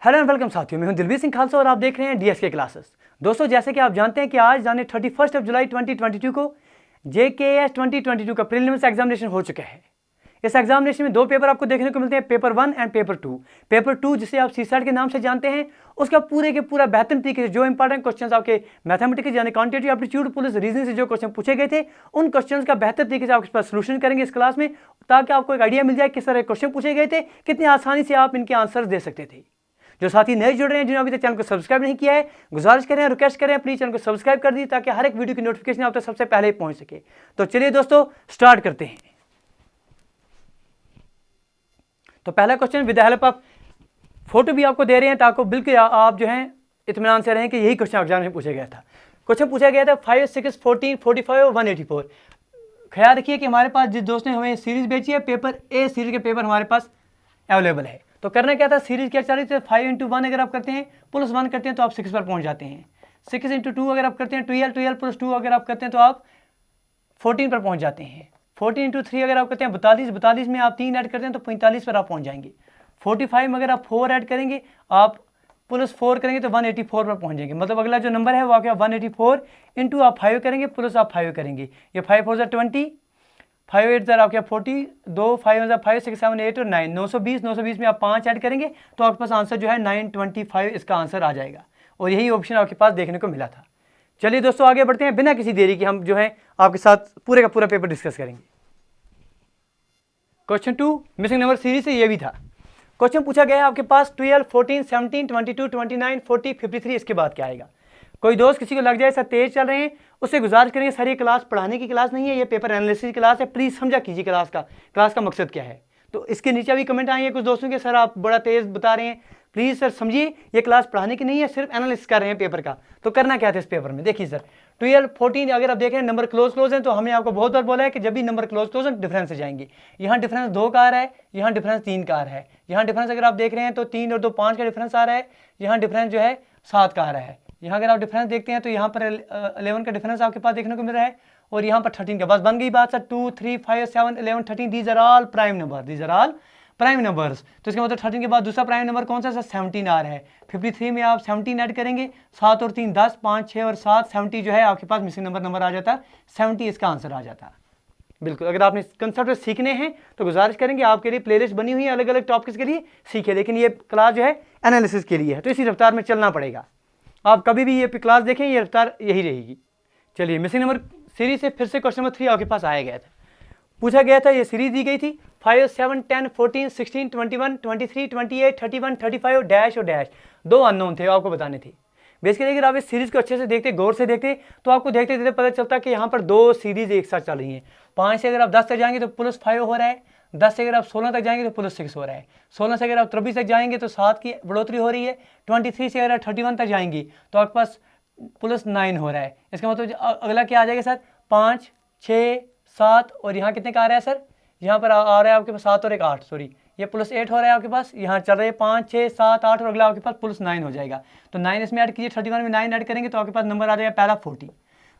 Hello and welcome साथियों, मैं हूं दिलवीर सिंह खालसा और आप देख रहे हैं डीएसके क्लासेस। दोस्तों, जैसे कि आप जानते हैं कि आज यानी 31 जुलाई 2022 को जेकेएस 2022 का प्रीलिम्स एग्जामिनेशन हो चुका है। इस एग्जामिनेशन में दो पेपर आपको देखने को मिलते हैं, पेपर 1 एंड पेपर 2। पेपर 2 जिसे आप सीसैट के नाम से जानते हैं, उसका पूरे के पूरा बेहतरीन तरीके से जो इंपॉर्टेंट क्वेश्चंस आपके मैथमेटिक्स यानी क्वांटिटेटिव एप्टीट्यूड पुलिस रीजनिंग से जो क्वेश्चन पूछे गए थे, उन क्वेश्चंस का बेहतर तरीके से आपके पास सोल्यूशन करेंगे इस क्लास में, ताकि आपको एक आइडिया मिल जाए किस तरह क्वेश्चन पूछे गए थे, कितनी आसानी से आप इनके आंसर दे सकते थे। जो साथी नए जुड़ रहे हैं, जिन्होंने अभी तक चैनल को सब्सक्राइब नहीं किया है, गुजारिश करें, रिक्वेस्ट करें, प्लीज चैनल को सब्सक्राइब कर दी ताकि हर एक वीडियो की नोटिफिकेशन आप तक सबसे पहले पहुंच सके। तो चलिए दोस्तों, स्टार्ट करते हैं। तो पहला question with the help of photo भी आपको दे रहे हैं ताकि बिल्कुल आप जो है इत्मीनान से रहें कि यही क्वेश्चन एग्जाम में पूछा गया था। क्वेश्चन पूछा गया था 5, 6, 14, 45 और 184। ख्याल रखिए कि हमारे पास जिस दोस्त ने हमें सीरीज बेची है, पेपर ए सीरीज के पेपर हमारे पास अवेलेबल है। तो करना क्या था, सीरीज क्या चल रही थी, 5 × 1 अगर आप करते हैं प्लस 1 करते हैं तो आप 6 पर पहुंच जाते हैं। 6 × 2 अगर आप करते हैं 12, 12 + 2 अगर आप करते हैं तो आप 14 पर पहुंच जाते हैं। 14 × 3 अगर आप करते हैं 42, 42 में आप 3 ऐड करते हैं तो 45 पर आप पहुंच जाएंगे। 45 में अगर आप 4 ऐड करेंगे, आप प्लस 4 करेंगे तो 184 पर पहुंच जाएंगे। मतलब अगला जो नंबर है वो आपका 184 इंटू आप 5 करेंगे प्लस आप 5 करेंगे। ये 5 4 20, 5 8 आपके 40, 2 5 5 6 7 8 और 9, 920। 920 में आप 5 ऐड करेंगे तो आपके पास आंसर जो है 925 इसका आंसर आ जाएगा। और यही ऑप्शन आपके पास देखने को मिला था। चलिए दोस्तों, आगे बढ़ते हैं। बिना किसी देरी के हम जो है आपके साथ पूरे का पूरा पेपर डिस्कस करेंगे। क्वेश्चन 2 मिसिंग नंबर सीरीज से ये भी था। क्वेश्चन पूछा गया है आपके पास 12, 14, 17, 22, 29, 40, 53। इसके बाद क्या आएगा। कोई दोस्त किसी को लग जाए सर तेज चल रहे हैं, उससे गुजारिश करेंगे सर ये क्लास पढ़ाने की क्लास नहीं है, ये पेपर एनालिसिस क्लास है, प्लीज समझा कीजिए क्लास का मकसद क्या है। तो इसके नीचे भी कमेंट आए हैं कुछ दोस्तों के, सर आप बड़ा तेज बता रहे हैं, प्लीज सर समझिए ये क्लास पढ़ाने की नहीं है, सिर्फ एनालिसिस कर रहे हैं पेपर का। तो करना क्या था इस पेपर में, देखिए सर 12, 14 अगर आप देखें नंबर क्लोज हैं तो हमने आपको बहुत बार बोला है कि जब भी नंबर क्लोज है डिफरेंस से जाएंगे। यहाँ डिफरेंस 2 का आ रहा है, यहाँ डिफरेंस 3 का आ रहा है। यहाँ डिफरेंस अगर आप देख रहे हैं तो 3 और 2 5 का डिफरेंस आ रहा है। यहाँ डिफरेंस जो है 7 का आ रहा है। यहाँ अगर आप डिफरेंस देखते हैं तो यहाँ पर 11 का डिफरेंस आपके पास देखने को मिल रहा है और यहाँ पर 13 का। बस बन गई बात sir. 2, 3, 5, 7, 11, 13 these are all prime number, these are all prime numbers. तो इसका मतलब 13 के बाद दूसरा प्राइम नंबर कौन सा सर, 17 आ रहा है। 53 में आप 17 ऐड करेंगे, 7 और 3 10, 5 6 और 7 70 जो है आपके पास मिसिंग नंबर आ जाता है। 70 इसका आंसर आ जाता है। बिल्कुल, अगर आपने कंसेप्ट सीखने हैं तो गुजारिश करेंगे, आपके लिए प्लेलिस्ट बनी हुई है अलग अलग टॉपिक्स के लिए, सीखे। लेकिन ये क्लास जो है एनालिसिस के लिए है, तो इसी रफ्तार में चलना पड़ेगा। आप कभी भी ये क्लास देखें, ये रफ्तार यही रहेगी। चलिए, मिसिंग नंबर सीरीज से फिर से क्वेश्चन नंबर 3 आपके पास आया गया था। पूछा गया था, ये सीरीज दी गई थी 5, 7, 10, 14, 16, 21, 23, 28, 31, 35 डैश और डैश। 2 अननोन थे, आपको बताने थे। बेसिकली अगर आप इस सीरीज को अच्छे से देखते, गौर से देखते, तो आपको देखते देखते पता चलता कि यहाँ पर 2 सीरीज एक साथ चल रही हैं। 5 से अगर आप 10 तक जाएंगे तो प्लस 5 हो रहा है। 10 से अगर आप 16 तक जाएंगे तो प्लस 6 हो रहा है। 16 से अगर आप 23 तक जाएंगे तो 7 की बढ़ोतरी हो रही है। 23 से अगर आप 31 तक जाएंगी तो आपके पास प्लस 9 हो रहा है। इसका मतलब अगला क्या आ जाएगा सर, 5, 6, 7 और यहाँ कितने का आ रहा है सर, यहाँ पर आ रहा है आपके पास 7 और 1 8, सॉरी ये प्लस 8 हो रहा है आपके पास। यहाँ चल रहे हैं 5, 6, 7, 8 और अगला आपके पास प्लस 9 हो जाएगा। तो 9 इसमें ऐड कीजिए, 31 में 9 ऐड करेंगे तो आपके पास नंबर आ जाएगा पहला 40।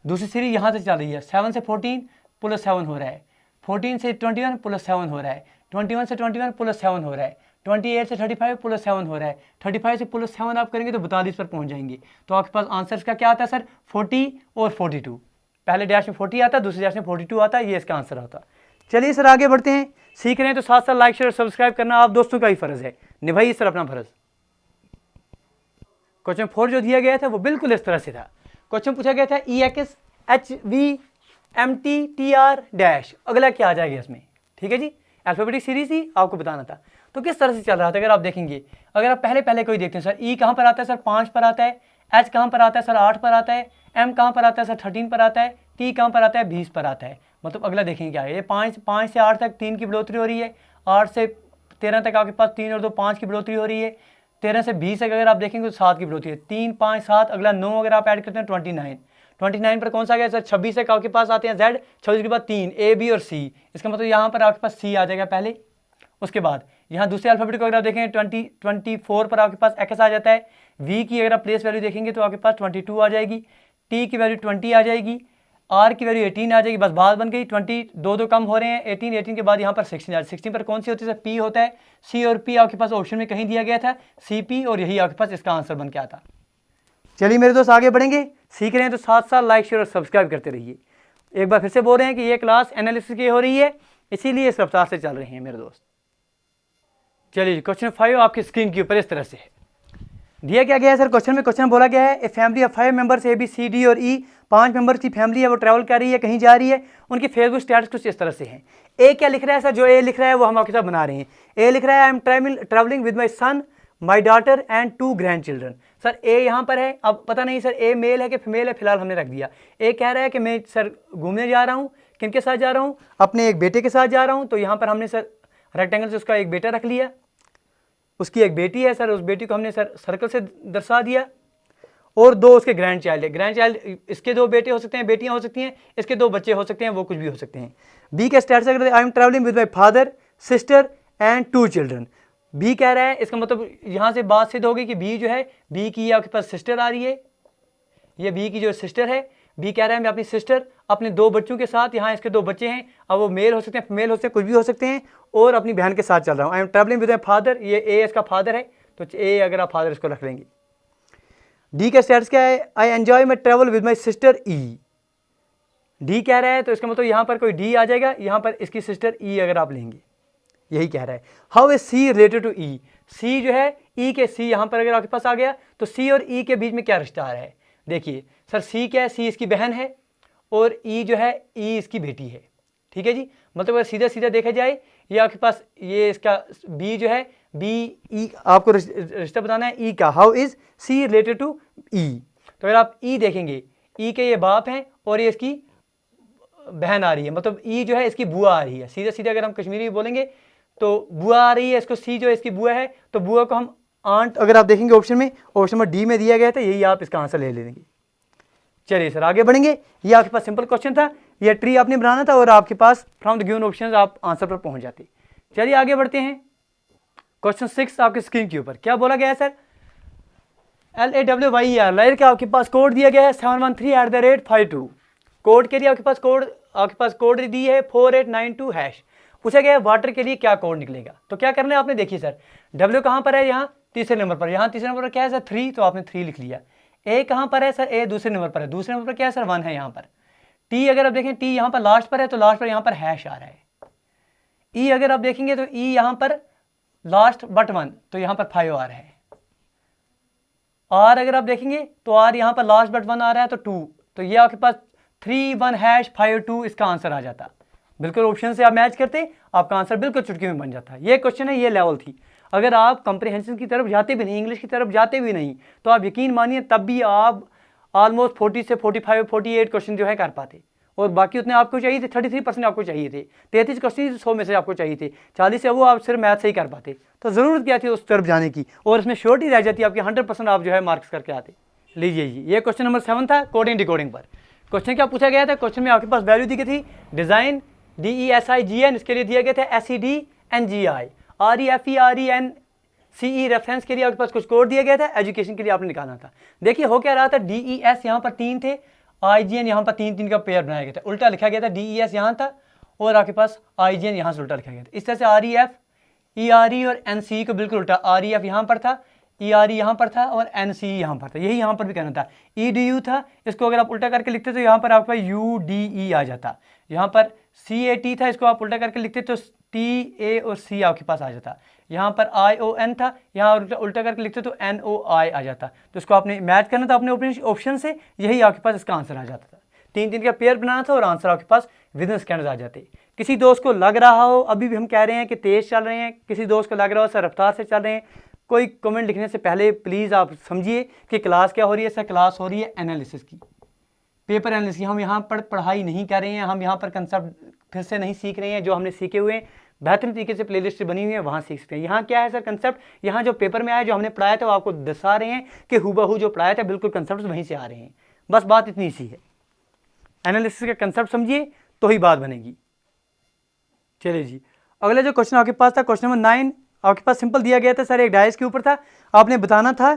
दूसरी सीरीज यहाँ से चल रही है 7 से 14 प्लस 7 हो रहा है। 14 से 21 प्लस 7 हो रहा है। 21 से 21 प्लस 7 हो रहा है। 28 से 35 प्लस 7 हो रहा है। 35 से प्लस 7 आप करेंगे तो 42 पर पहुँच जाएंगे। तो आपके पास आंसर का क्या आता है सर, 40 और 42। पहले डैश में 40 आता है, दूसरे डैश में 42 आता है, ये इसका आंसर होता है। चलिए सर, आगे बढ़ते हैं। सीख रहे हैं तो साथ साथ लाइक शेयर सब्सक्राइब करना आप दोस्तों का ही फर्ज है, निभाइए सर अपना फर्ज। क्वेश्चन 4 जो दिया गया था वो बिल्कुल इस तरह से था। क्वेश्चन पूछा गया था EX HV MT TR dash, अगला क्या आ जाएगा इसमें, ठीक है जी। अल्फाबेटिक सीरीज ही आपको बताना था। तो किस तरह से चल रहा था अगर आप देखेंगे, अगर आप पहले कोई देखते हैं सर, E कहाँ पर आता है सर, 5 पर आता है। H कहाँ पर आता है सर, 8 पर आता है। M कहाँ पर आता है सर, 13 पर आता है। T कहाँ पर आता है, 20 पर आता है। मतलब अगला देखेंगे क्या है, ये 5 से 8 तक 3 की बढ़ोतरी हो रही है। 8 से 13 तक आपके पास 3 और 2 5 की बढ़ोतरी हो रही है। 13 से 20 तक अगर आप देखेंगे तो 7 की बढ़ोतरी है। 3, 5, 7 अगला 9 अगर आप ऐड करते हैं 29। 29 पर कौन सा गया सर, 26 तक आपके पास आते हैं Z। 26 के बाद 3 A B और C, इसका मतलब यहाँ पर आपके पास C आ जाएगा पहले। उसके बाद यहाँ दूसरे अल्फाबेट को अगर आप देखें 24 पर आपके पास X आ जाता है। V की अगर आप प्लेस वैल्यू देखेंगे तो आपके पास 22 आ जाएगी। T की वैल्यू 20 आ जाएगी। आर की वैल्यू 18 आ जाएगी, बस बात बन गई। 20 दो कम हो रहे हैं, 18 के बाद यहाँ पर 16 आ जाए। 16 पर कौन सी होती है सर? पी होता है। सी और पी आपके पास ऑप्शन में कहीं दिया गया था, सी पी, और यही आपके पास इसका आंसर बन के आता। चलिए मेरे दोस्त आगे बढ़ेंगे, सीख रहे हैं तो साथ साथ लाइक शेयर और सब्सक्राइब करते रहिए। एक बार फिर से बोल रहे हैं कि ये क्लास एनालिसिस की हो रही है, इसीलिए इस रफ्तार से चल रही है मेरे दोस्त। चलिए क्वेश्चन 5 आपकी स्क्रीन के ऊपर इस तरह से है, दिया क्या गया है सर? क्वेश्चन बोला गया है a family of 5 members A B C D और ई, 5 मेंबर्स की फैमिली है, वो ट्रैवल कर रही है, कहीं जा रही है, उनकी फेसबुक स्टेटस कुछ इस तरह से है। ए क्या लिख रहा है सर? जो ए लिख रहा है वो हम आपके साथ बना रहे हैं। ए लिख रहा है I am travelling with my son, my daughter and 2 grandchildren. Sir A यहाँ पर है, अब पता नहीं सर ए मेल है कि फीमेल है, फिलहाल हमने रख दिया। ए कह रहा है कि मैं सर घूमने जा रहा हूँ, किन के साथ जा रहा हूँ? अपने एक बेटे के साथ जा रहा हूँ, तो यहाँ पर हमने सर रेक्टेंगल से उसका एक बेटा रख लिया, उसकी एक बेटी है सर, उस बेटी को हमने सर सर्कल से दर्शा दिया, और 2 उसके ग्रैंड चाइल्ड है। ग्रैंड चाइल्ड इसके 2 बेटे हो सकते हैं, बेटियां हो सकती हैं, इसके 2 बच्चे हो सकते हैं, वो कुछ भी हो सकते हैं। बी के स्टेटस अगर I am travelling with my father, sister and 2 children. B कह रहा है, इसका मतलब यहाँ से बात सिद्ध होगी कि बी जो है, बी की आपके पास सिस्टर आ रही है, ये बी की जो सिस्टर है। बी कह रहा है मैं अपनी सिस्टर, अपने 2 बच्चों के साथ, यहाँ इसके 2 बच्चे हैं, अब वो मेल हो सकते हैं, फीमेल हो सकते हैं, कुछ भी हो सकते हैं, और अपनी बहन के साथ चल रहा हूँ। आई am travelling with my father, ये ए इसका फादर है, तो ए अगर आप फादर इसको रख लेंगे। डी का स्टेटस क्या है? I enjoy my travel with my sister E. D कह रहा है, तो इसका मतलब यहाँ पर कोई डी आ जाएगा, यहाँ पर इसकी सिस्टर ई अगर आप लेंगे, यही कह रहा है। How is C related to E? C जो है ई के सी यहाँ पर अगर आपके पास आ गया, तो सी और ई के बीच में क्या रिश्ता आ रहा है? देखिए सर सी क्या है? सी इसकी बहन है, और ई जो है ई इसकी बेटी है, ठीक है जी। मतलब अगर सीधा सीधा देखा जाए, ये आपके पास ये इसका बी जो है, बी ई आपको रिश्ता बताना है ई का। How is C related to E? तो अगर आप ई देखेंगे, ई के ये बाप हैं और ये इसकी बहन आ रही है, मतलब ई जो है इसकी बुआ आ रही है। सीधा सीधा अगर हम कश्मीरी में बोलेंगे तो बुआ आ रही है, इसको सी जो है इसकी बुआ है, तो बुआ को हम आंट अगर आप देखेंगे ऑप्शन नंबर डी में दिया गया था, यही आप इसका आंसर ले लेंगे। चलिए सर आगे बढ़ेंगे, ये आपके पास सिंपल क्वेश्चन था, ये ट्री आपने बनाना था और आपके पास फ्रॉम द गिवन ऑप्शंस आप आंसर पर पहुंच जाते। चलिए आगे बढ़ते हैं। क्वेश्चन 6 आपके स्क्रीन के ऊपर क्या बोला गया है सर? LAWYER लाइर का आपके पास कोड दिया गया है 713@52। कोड के लिए आपके पास कोड दी है 4892#। पूछा गया है वाटर के लिए क्या कोड निकलेगा, तो क्या करना है आपने? देखिए सर W कहाँ पर है? यहाँ तीसरे नंबर पर। यहाँ तीसरे नंबर पर क्या है सर? 3, तो आपने 3 लिख लिया। ए कहाँ पर है सर? ए दूसरे नंबर पर है। दूसरे नंबर पर क्या है सर? 1 है यहाँ पर। टी अगर आप देखें, टी यहाँ पर लास्ट पर है, तो लास्ट पर यहाँ पर हैश आ रहा है। ई अगर आप देखेंगे तो ई यहाँ पर लास्ट बट 1, तो यहाँ पर 5 आ रहा है। आर अगर आप देखेंगे तो आर यहाँ पर लास्ट बट 1 आ रहा है, तो 2, तो ये आपके पास 31#52 इसका आंसर आ जाता। बिल्कुल ऑप्शन से आप मैच करते, आपका आंसर बिल्कुल चुटकी में बन जाता। ये क्वेश्चन है, ये लेवल थी। अगर आप कंप्रीहेंशन की तरफ जाते भी नहीं, इंग्लिश की तरफ जाते भी नहीं, तो आप यकीन मानिए तब भी आप ऑलमोस्ट 40 से 45 48 क्वेश्चन जो है कर पाते, और बाकी उतने आपको चाहिए थे, 33% आपको चाहिए थे, 33 क्वेश्चन 100 में से आपको चाहिए थे, 40 से वो आप सिर्फ मैथ से ही कर पाते। तो ज़रूरत क्या थी उस तरफ जाने की, और इसमें श्योरिटी रह जाती आपकी, 100% आप जो है मार्क्स करके आते। लीजिए जी, ये क्वेश्चन नंबर 7 था कोडिंग डिकोडिंग पर। क्वेश्चन क्या पूछा गया था? क्वेश्चन में आपके पास वैल्यू दी गई थी डिज़ाइन DESIGN, इसके लिए दिया गया था SEDNGI, REFERENCE रेफरेंस के लिए आपके पास कुछ कोड दिया गया था, एजुकेशन के लिए आपने निकालना था। देखिए हो क्या रहा था, DES यहाँ पर 3 थे, IGN यहाँ पर 3 का पेयर बनाया गया था, उल्टा लिखा गया था। DES यहाँ था और आपके पास IGN यहाँ से उल्टा लिखा गया था। इस तरह से REF ERE और NCE को बिल्कुल उल्टा, REF यहाँ पर था, ERE यहाँ पर था और NCE यहाँ पर था, यही यहाँ पर भी कहना था। EDU था, इसको अगर आप उल्टा करके लिखते तो यहाँ पर आपका UDE आ जाता। यहाँ पर CAT था, इसको आप उल्टा करके लिखते तो TA और C आपके पास आ जाता। यहाँ पर ION था, यहाँ उल्टा करके लिखते तो NOI आ जाता। तो इसको आपने मैच करना था अपने ऑप्शन से, यही आपके पास इसका आंसर आ जाता था। 3 का पेयर बनाना था और आंसर आपके पास विदिन सेकेंड्स आ जाते। किसी दोस्त को लग रहा हो, अभी भी हम कह रहे हैं कि तेज़ चल रहे हैं, किसी दोस्त को लग रहा हो सर रफ्तार से चल रहे हैं, कोई कमेंट लिखने से पहले प्लीज़ आप समझिए कि क्लास क्या हो रही है। सर क्लास हो रही है एनालिसिस की, पेपर एनालिसिस की। हम यहाँ पर पढ़ाई नहीं कर रहे हैं, हम यहाँ पर कंसेप्ट फिर से नहीं सीख रहे हैं, जो हमने सीखे हुए हैं बेहतरीन तरीके से प्लेलिस्ट बनी हुई है, वहाँ सीख सकते हैं। यहाँ क्या है सर कंसेप्ट, यहाँ जो पेपर में आया, जो हमने पढ़ाया था वो आपको दर्शा रहे हैं कि हूबहू जो पढ़ाया था बिल्कुल कंसेप्ट वहीं से आ रहे हैं। बस बात इतनी सी है, एनालिसिस का कंसेप्ट समझिए तो ही बात बनेगी। चलिए जी, अगला जो क्वेश्चन आपके पास था क्वेश्चन नंबर 9 आपके पास सिंपल दिया गया था सर, एक डायस के ऊपर था, आपने बताना था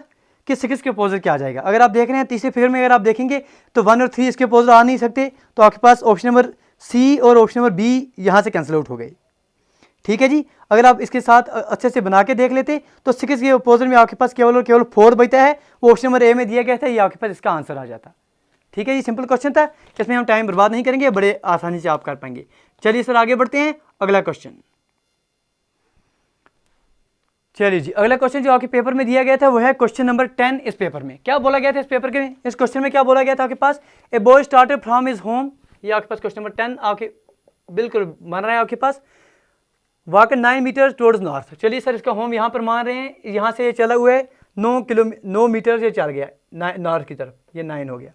कि 6 के अपोजिट क्या आ जाएगा। अगर आप देख रहे हैं तीसरे फिगर में अगर आप देखेंगे तो 1 और 3 इसके अपोजिट आ नहीं सकते, तो आपके पास ऑप्शन नंबर सी और ऑप्शन नंबर बी यहाँ से कैंसिल आउट हो गए। ठीक है जी। अगर आप इसके साथ अच्छे से बना के देख लेते तो 6 के अपोजिट में आपके पास केवल और केवल 4 बचता है, वो ऑप्शन नंबर ए में दिया गया था, ये आपके पास इसका आंसर आ जाता। ठीक है जी, सिंपल क्वेश्चन था, इसमें हम टाइम बर्बाद नहीं करेंगे, बड़े आसानी से आप कर पाएंगे। चलिए सर आगे बढ़ते हैं, अगला क्वेश्चन। चलिए जी, अगला क्वेश्चन जो आपके पेपर में दिया गया था वो है क्वेश्चन नंबर 10 इस पेपर में। क्या बोला गया था इस पेपर के इस क्वेश्चन में, क्या बोला गया था आपके पास, a boy started from his home, ये आपके पास क्वेश्चन नंबर 10 आपके बिल्कुल मान रहा है आपके पास, वॉक 9 मीटर टुवर्ड्स नॉर्थ। चलिए सर इसका होम यहाँ पर मान रहे हैं, यहाँ से ये चला हुआ है 9 मीटर ये चल गया नॉर्थ की तरफ, ये 9 हो गया।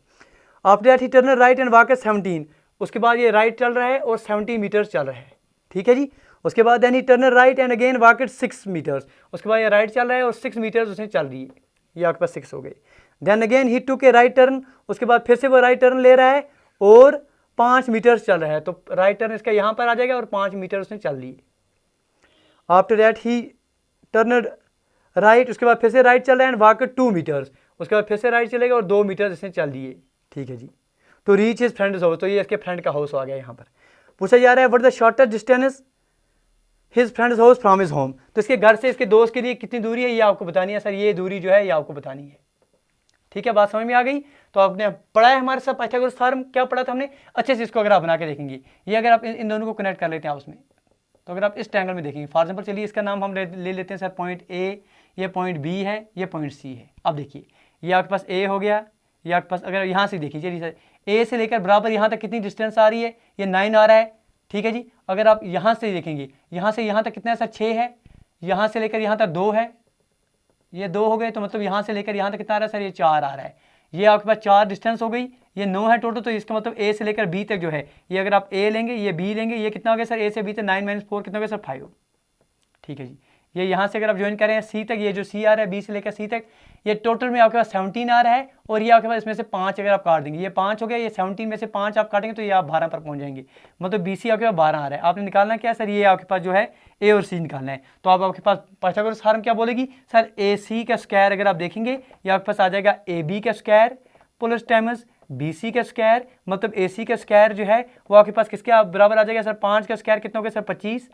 After that he turn right and walk 17, उसके बाद ये राइट चल रहा है और 17 मीटर चल रहा है। ठीक है जी। उसके बाद then he turn right and again walk 6 meters, उसके बाद ये राइट चल रहा है और 6 मीटर्स उसने चल रही है, ये आपके पास 6 हो गई। Then again he took a right turn, उसके बाद फिर से वो राइट टर्न ले रहा है और 5 मीटर्स चल रहा है, तो राइट टर्न इसका यहाँ पर आ जाएगा और 5 मीटर उसने चल ली। After that he turn right, उसके बाद फिर से राइट चल रहा है एंड वॉक 2 मीटर्स, उसके बाद फिर से राइट चलेगा और 2 मीटर इसने चल लिए। ठीक है जी। तो रीच इज फ्रेंड्स हाउस, तो ये इसके फ्रेंड का हाउस आ गया। यहाँ पर पूछा जा रहा है what the shortest distance his friends house from his home, तो इसके घर से इसके दोस्त के लिए कितनी दूरी है ये आपको बतानी है। सर ये दूरी जो है ये आपको बतानी है। ठीक है, बात समझ में आ गई। तो आपने पढ़ा है हमारे साथ पाइथागोरस थ्योरम, क्या पढ़ा था हमने, अच्छे से इसको अगर आप बना के देखेंगे, ये अगर आप इन दोनों को कनेक्ट कर लेते हैं आपस में, तो अगर आप इस ट्रायंगल में देखेंगे, फॉर एग्जांपल चलिए इसका नाम हम ले लेते हैं सर पॉइंट ए, ये पॉइंट बी है, ये पॉइंट सी है। अब देखिए ये आपके पास ए हो गया, ये आपके पास अगर यहाँ से देखिए, चलिए सर ए से लेकर बराबर यहाँ तक कितनी डिस्टेंस आ रही है, ये 9 आ रहा है। ठीक है जी। अगर आप यहाँ से देखेंगे, यहाँ से यहाँ तक कितना है सर 6 है, यहाँ से लेकर यहाँ तक 2 है, ये 2 हो गए, तो मतलब यहाँ से लेकर यहाँ तक कितना आ रहा है सर, ये 4 आ रहा है। ये आपके पास 4 डिस्टेंस हो गई, ये 9 है टोटल, तो इसका मतलब ए से लेकर बी तक जो है, ये अगर आप ए लेंगे ये बी लेंगे, ये कितना हो गया सर, ए से बी तक 9 - 4 कितना हो गया सर 5। ठीक है जी। ये यहाँ से अगर आप ज्वाइन करें सी तक, ये जो सी आ रहा है बी से लेकर सी तक, ये टोटल में आपके पास 17 आ रहा है, और ये आपके पास इसमें से 5 अगर आप काट देंगे, ये 5 हो गया, ये 17 में से 5 आप काटेंगे तो ये आप 12 पर पहुंच जाएंगे, मतलब बी सी आपके पास 12 आ रहा है। आपने निकालना क्या है सर, ये आपके पास जो है ए और सी निकालना है। तो आपके पास पाइथागोरस थ्योरम क्या बोलेगी सर, ए सी का स्क्वायर अगर आप देखेंगे ये आपके पास आ जाएगा ए बी का square plus times B C का स्क्वायर, मतलब ए सी का स्क्वायर जो है वो आपके पास किसके बराबर आ जाएगा सर, 5 का स्क्वायर कितना हो गया sir 25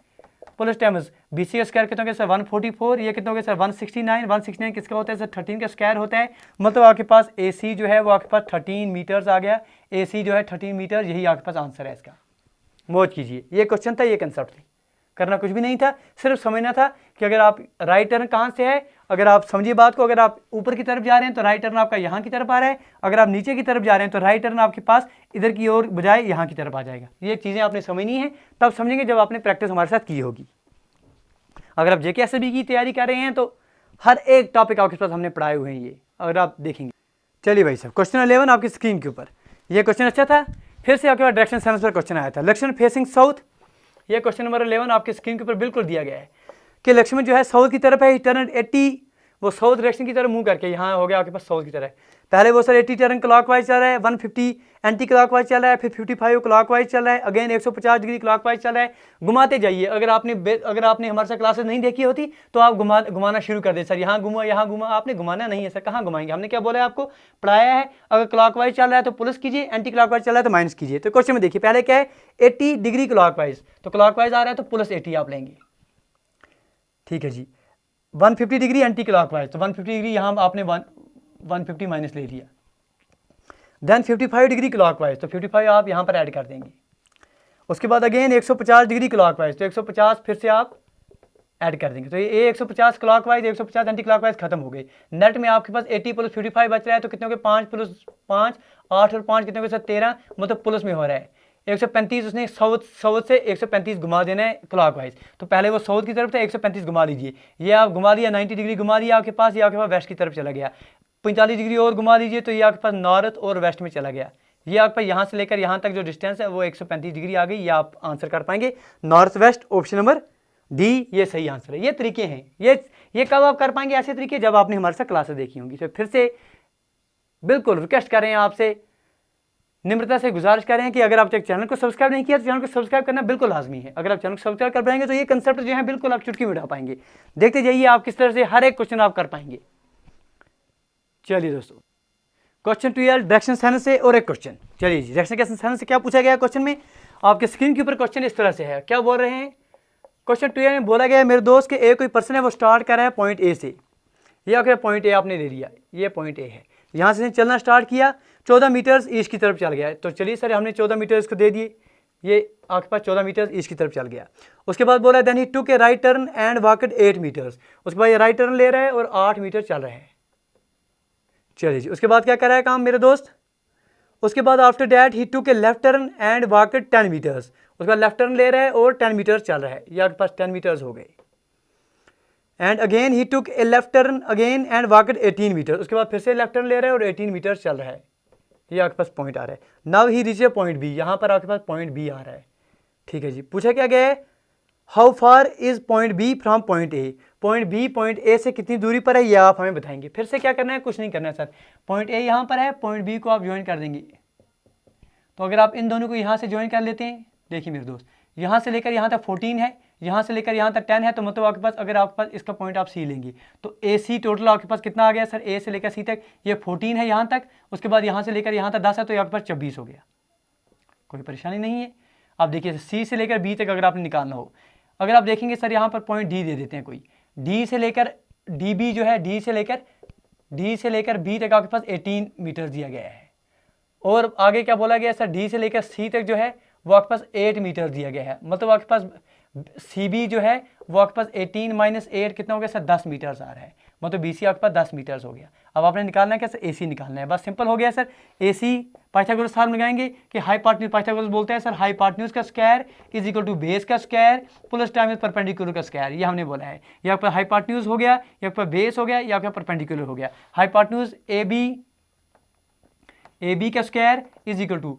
plus times B C का स्क्वायर कितना हो गया सर 144, ये कितना हो गया सर 169, 169 किसका होता है सर 13 का स्क्वायर होता है, मतलब आपके पास ए सी जो है वो आपके पास 13 मीटर्स आ गया, ए सी जो है 13 मीटर, यही आपके पास आंसर है इसका। मौज कीजिए, ये क्वेश्चन था, ये कंसेप्ट थी, करना कुछ भी नहीं था, सिर्फ समझना था कि अगर आप राइट टर्न कहाँ से है, अगर आप समझिए बात को, अगर आप ऊपर की तरफ जा रहे हैं तो राइट टर्न आपका यहाँ की तरफ आ रहा है, अगर आप नीचे की तरफ जा रहे हैं तो राइट टर्न आपके पास इधर की ओर बजाय यहाँ की तरफ आ जाएगा। ये चीज़ें आपने समझनी है, तब समझेंगे जब आपने प्रैक्टिस हमारे साथ की होगी। अगर आप जेके एसएसबी की तैयारी कर रहे हैं तो हर एक टॉपिक आपके पास हमने पढ़ाए हुए हैं, ये अगर आप देखेंगे। चलिए भाई साहब, क्वेश्चन 11 आपकी स्क्रीन के ऊपर, ये क्वेश्चन अच्छा था, फिर से आपके पास डायरेक्शन सेंस पर क्वेश्चन आया था, लक्ष्मण फेसिंग साउथ, ये क्वेश्चन नंबर 11 आपके स्क्रीन के ऊपर बिल्कुल दिया गया है कि लक्ष्मण जो है साउथ की तरफ है, टर्न 80, वो साउथ डायरेक्शन की तरफ मुंह करके, यहाँ हो गया आपके पास साउथ की तरफ, पहले वो सर 80 टर्न क्लॉकवाइज चल रहा है, 150 एंटी क्लॉकवाइज चल रहा है, फिर 55 क्लॉकवाइज चल रहा है, अगेन 150 डिग्री क्लॉकवाइज चल रहा है, घुमाते जाइए। अगर आपने हमारे साथ क्लासेस नहीं देखी होती तो आप घुमाना शुरू कर दे, सर यहाँ घुमा, आपने घुमाना नहीं है सर, कहाँ घुमाएंगे, हमने क्या बोला है आपको, पढ़ाया है, अगर क्लॉकवाइज चल रहा है तो प्लस कीजिए, एंटी क्लॉकवाइज चल रहा है तो माइनस कीजिए। तो क्वेश्चन में देखिए पहले क्या है, 80 डिग्री क्लॉकवाइज, तो क्लॉकवाइज आ रहा है तो प्लस 80 आप लेंगे। ठीक है जी। 150 डिग्री एंटी क्लॉकवाइज, तो 150 डिग्री यहाँ आपने 150 माइनस ले लिया। देन 55 डिग्री क्लॉकवाइज, तो 55 आप यहाँ पर ऐड कर देंगे। उसके बाद अगेन 150 डिग्री क्लॉकवाइज, तो 150 फिर से आप ऐड कर देंगे। तो ये 150 क्लॉकवाइज 150 एंटी क्लॉकवाइज खत्म हो गई। नेट में आपके पास 80 + 55 बच रहा है, तो कितने हो गए 5 + 5 8 और 5 कितने हो गए सर 13, मतलब प्लस में हो रहा है। 135 उसने साउथ से 135 घुमा देना है क्लॉकवाइज, तो पहले वो साउथ की तरफ था, 135 घुमा लीजिए, ये आप घुमा लिया 90 डिग्री घुमा लिया आपके पास, ये आपके पास वेस्ट की तरफ चला गया। 45 डिग्री और घुमा लीजिए तो ये आपके पास नॉर्थ और वेस्ट में चला गया। ये आपके पास यहाँ से लेकर यहाँ तक जो डिस्टेंस है वो 135 डिग्री आ गई, ये आप आंसर कर पाएंगे north west, option number D ये सही आंसर है। ये तरीके हैं, ये कब आप कर पाएंगे ऐसे तरीके, जब आपने हमारे साथ क्लासेस देखी होंगी। तो फिर से बिल्कुल रिक्वेस्ट कर रहे हैं आपसे, निम्रता से गुजारिश कर रहे हैं कि अगर आप चैनल को सब्सक्राइब नहीं किया तो चैनल को सब्सक्राइब करना बिल्कुल लाजमी है। अगर आप चैनल को सब्सक्राइब कर पाएंगे तो ये कंसेप्ट जो है बिल्कुल आप चुटकी में उठा पाएंगे। देखते जाइए आप किस तरह से हर एक क्वेश्चन आप कर पाएंगे। चलिए दोस्तों, क्वेश्चन 12 डायरेक्शन सेंस से और एक क्वेश्चन। चलिए जी, डायरेक्शन सेंस से क्या पूछा गया क्वेश्चन में, आपके स्क्रीन के ऊपर क्वेश्चन इस तरह से है। क्या बोल रहे हैं, क्वेश्चन 12 में बोला गया है मेरे दोस्त के ए कोई पर्सन है, वो स्टार्ट कर रहा है पॉइंट ए से। ये आखिर पॉइंट ए आपने ले लिया, ये पॉइंट ए है, यहाँ से चलना स्टार्ट किया, 14 मीटर्स ईस्ट की तरफ चल गया है। तो चलिए सर, हमने 14 मीटर इसको दे दिए, ये आपके पास 14 मीटर ईस्ट की तरफ चल गया। उसके बाद बोला then he took a right turn and walked 8 metres. उसके बाद ये राइट टर्न ले रहा है और 8 मीटर चल रहा है। चलिए जी, उसके बाद क्या कर रहा है काम मेरे दोस्त, उसके बाद after that he took a left turn and walked 10 metres. उसके बाद लेफ्ट टर्न ले रहा है और 10 मीटर्स चल रहा है, ये आपके पास 10 मीटर्स हो गए। And again he took a left turn again and walked 18 metre. उसके बाद फिर से लेफ्ट टर्न ले रहा है और 18 मीटर चल रहा है, ये आपके पास पॉइंट आ रहा है। Now he reach a point B, यहाँ पर आपके पास पॉइंट बी आ रहा है। ठीक है जी, पूछा क्या गया है, how far is point B from point A. Point B point A से कितनी दूरी पर है, ये आप हमें बताएंगे। फिर से क्या करना है, कुछ नहीं करना है सर, पॉइंट ए यहाँ पर है, पॉइंट बी को आप ज्वाइन कर देंगे। तो अगर आप इन दोनों को यहाँ से ज्वाइन कर लेते हैं, देखिए मेरे दोस्त, यहाँ से लेकर यहाँ तक 14 है, यहाँ से लेकर यहाँ तक 10 है, तो मतलब आपके पास, अगर आपके पास इसका पॉइंट आप सी लेंगे तो ए सी टोटल आपके पास कितना आ गया सर, ए से लेकर सी तक ये 14 है यहाँ तक, उसके बाद यहाँ से लेकर यहाँ तक 10 है, तो आपके पास 24 हो गया। कोई परेशानी नहीं है। आप देखिए सी से लेकर बी तक अगर आपने निकालना हो, अगर आप देखेंगे सर यहाँ पर पॉइंट डी दे देते हैं कोई, डी से लेकर डी बी जो है, डी से लेकर बी तक आपके पास 18 मीटर दिया गया है। और आगे क्या बोला गया सर, डी से लेकर सी तक जो है वो आपके पास 8 मीटर दिया गया है। मतलब आपके पास सी बी जो है वो आपके पास 18 माइनस 8 कितना हो गया सर, 10 मीटर्स आ रहा है। मतलब बी सी आपके पास 10 मीटर्स हो गया। अब आपने निकालना है क्या सर, ए सी निकालना है, बस सिंपल हो गया sir. A C Pythagoras formula लगाएंगे कि हाइपोटेन्यूज, पाइथागोरस बोलते हैं सर हाइपोटेन्यूज का square is equal to base का स्क्वायर प्लस टाइम्स परपेंडिकुलर का स्क्वायर, ये हमने बोला है। ये आपका हाइपोटेन्यूज हो गया, ये आपका बेस हो गया, ये आपका परपेंडिकुलर हो गया। हाइपोटेन्यूज ए बी का square is equal to